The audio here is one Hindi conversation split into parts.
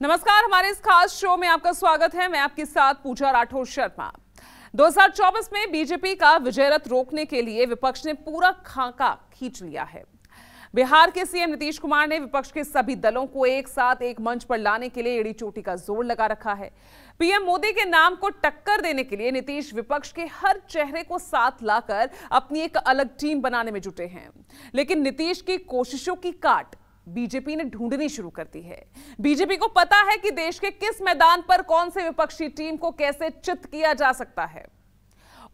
नमस्कार, हमारे इस खास शो में आपका स्वागत है। मैं आपके साथ पूजा राठौर शर्मा। 2024 में बीजेपी का विजय रथ रोकने के लिए विपक्ष ने पूरा खाका खींच लिया है। बिहार के सीएम नीतीश कुमार ने विपक्ष के सभी दलों को एक साथ एक मंच पर लाने के लिए एड़ी चोटी का जोर लगा रखा है। पीएम मोदी के नाम को टक्कर देने के लिए नीतीश विपक्ष के हर चेहरे को साथ लाकर अपनी एक अलग टीम बनाने में जुटे हैं। लेकिन नीतीश की कोशिशों की काट बीजेपी ने ढूंढनी शुरू कर दी है। बीजेपी को पता है कि देश के किस मैदान पर कौन से विपक्षी टीम को कैसे चित किया जा सकता है,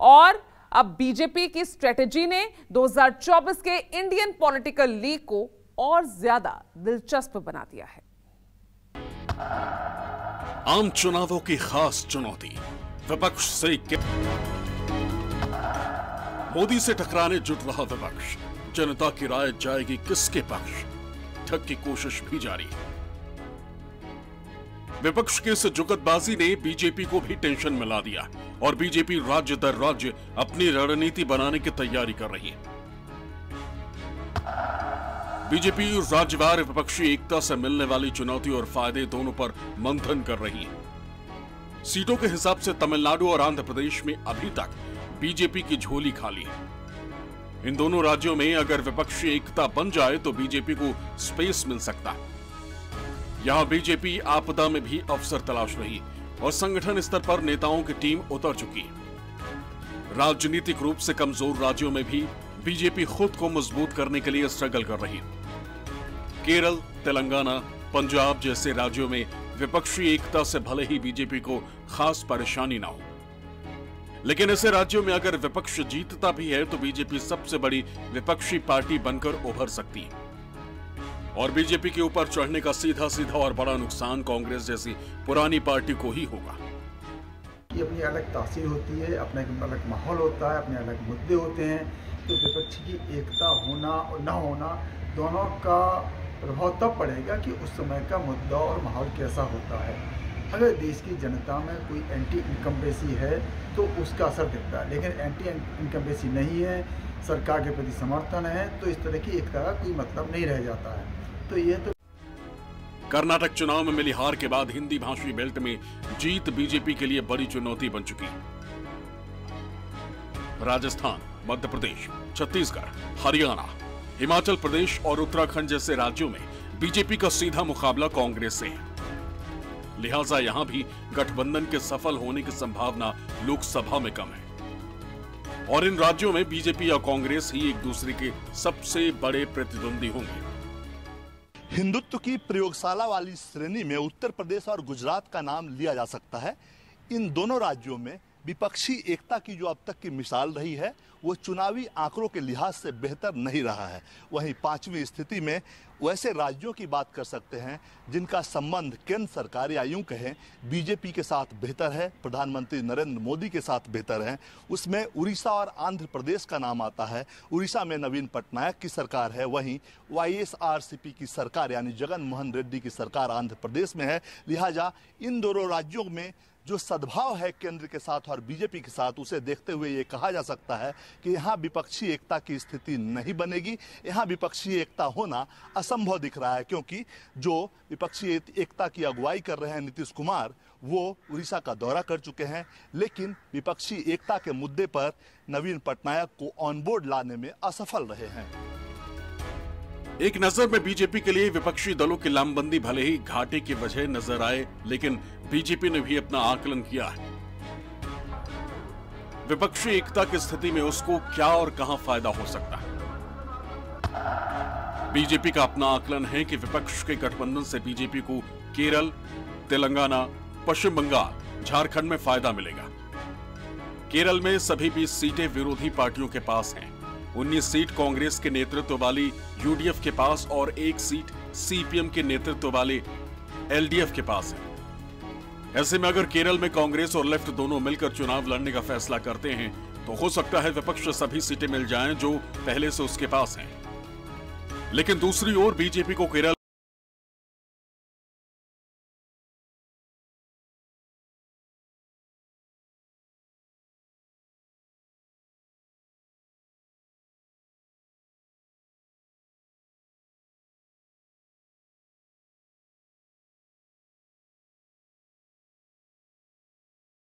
और अब बीजेपी की स्ट्रेटेजी ने 2024 के इंडियन पॉलिटिकल लीग को और ज्यादा दिलचस्प बना दिया है। आम चुनावों की खास चुनौती, विपक्ष से मोदी से टकराने जुट रहा विपक्ष। जनता की राय जाएगी किसके पक्ष, ठग की कोशिश भी जारी है। विपक्ष की इस जुगतबाजी ने बीजेपी को भी टेंशन में ला दिया और बीजेपी राज्य दर राज्य अपनी रणनीति बनाने की तैयारी कर रही है। बीजेपी राज्यवार विपक्षी एकता से मिलने वाली चुनौती और फायदे दोनों पर मंथन कर रही है। सीटों के हिसाब से तमिलनाडु और आंध्र प्रदेश में अभी तक बीजेपी की झोली खाली है। इन दोनों राज्यों में अगर विपक्षी एकता बन जाए तो बीजेपी को स्पेस मिल सकता है। यहां बीजेपी आपदा में भी अवसर तलाश रही और संगठन स्तर पर नेताओं की टीम उतर चुकी है। राजनीतिक रूप से कमजोर राज्यों में भी बीजेपी खुद को मजबूत करने के लिए स्ट्रगल कर रही है। केरल, तेलंगाना, पंजाब जैसे राज्यों में विपक्षी एकता से भले ही बीजेपी को खास परेशानी ना हो, लेकिन ऐसे राज्यों में अगर विपक्ष जीतता भी है तो बीजेपी सबसे बड़ी विपक्षी पार्टी बनकर उभर सकती है और बीजेपी के ऊपर चढ़ने का सीधा सीधा और बड़ा नुकसान कांग्रेस जैसी पुरानी पार्टी को ही होगा। ये अपनी अलग तासीर होती है, अपना एक अलग माहौल होता है, अपने अलग मुद्दे होते हैं। तो विपक्ष की एकता होना और ना होना दोनों का प्रभाव तब पड़ेगा कि उस समय का मुद्दा और माहौल कैसा होता है। अगर देश की जनता में कोई एंटी इनकम्बेंसी है तो उसका असर दिखता है, लेकिन एंटी इनकम्बेंसी नहीं है, सरकार के प्रति समर्थन है, तो इस तरह की एकता का कोई मतलब नहीं रह जाता है। तो ये तो कर्नाटक चुनाव में मिली हार के बाद हिंदी भाषी बेल्ट में जीत बीजेपी के लिए बड़ी चुनौती बन चुकी है। राजस्थान, मध्य प्रदेश, छत्तीसगढ़, हरियाणा, हिमाचल प्रदेश और उत्तराखंड जैसे राज्यों में बीजेपी का सीधा मुकाबला कांग्रेस से है। लिहाजा यहां भी गठबंधन के सफल होने की संभावना लोकसभा में कम है और इन राज्यों में बीजेपी या कांग्रेस ही एक दूसरे के सबसे बड़े प्रतिद्वंदी होंगे। हिंदुत्व की प्रयोगशाला वाली श्रेणी में उत्तर प्रदेश और गुजरात का नाम लिया जा सकता है। इन दोनों राज्यों में विपक्षी एकता की जो अब तक की मिसाल रही है वो चुनावी आंकड़ों के लिहाज से बेहतर नहीं रहा है। वहीं पांचवी स्थिति में वैसे राज्यों की बात कर सकते हैं जिनका संबंध केंद्र सरकार या यूं कहें बीजेपी के साथ बेहतर है, प्रधानमंत्री नरेंद्र मोदी के साथ बेहतर है। उसमें उड़ीसा और आंध्र प्रदेश का नाम आता है। उड़ीसा में नवीन पटनायक की सरकार है, वहीं YSRCP की सरकार यानी जगन मोहन रेड्डी की सरकार आंध्र प्रदेश में है। लिहाजा इन दोनों राज्यों में जो सद्भाव है केंद्र के साथ और बीजेपी के साथ, उसे देखते हुए ये कहा जा सकता है कि यहाँ विपक्षी एकता की स्थिति नहीं बनेगी। यहाँ विपक्षी एकता होना असंभव दिख रहा है, क्योंकि जो विपक्षी एकता की अगुवाई कर रहे हैं नीतीश कुमार, वो उड़ीसा का दौरा कर चुके हैं, लेकिन विपक्षी एकता के मुद्दे पर नवीन पटनायक को ऑन बोर्ड लाने में असफल रहे हैं। एक नजर में बीजेपी के लिए विपक्षी दलों की लामबंदी भले ही घाटे की वजह नजर आए, लेकिन बीजेपी ने भी अपना आकलन किया है। विपक्षी एकता की स्थिति में उसको क्या और कहां फायदा हो सकता है। बीजेपी का अपना आकलन है कि विपक्ष के गठबंधन से बीजेपी को केरल, तेलंगाना, पश्चिम बंगाल, झारखंड में फायदा मिलेगा। केरल में सभी 20 सीटें विरोधी पार्टियों के पास हैं। 19 सीट कांग्रेस के नेतृत्व वाली यूडीएफ के पास और 1 सीट सीपीएम के नेतृत्व वाले एलडीएफ के पास है। ऐसे में अगर केरल में कांग्रेस और लेफ्ट दोनों मिलकर चुनाव लड़ने का फैसला करते हैं तो हो सकता है विपक्ष सभी सीटें मिल जाएं जो पहले से उसके पास हैं। लेकिन दूसरी ओर बीजेपी को केरल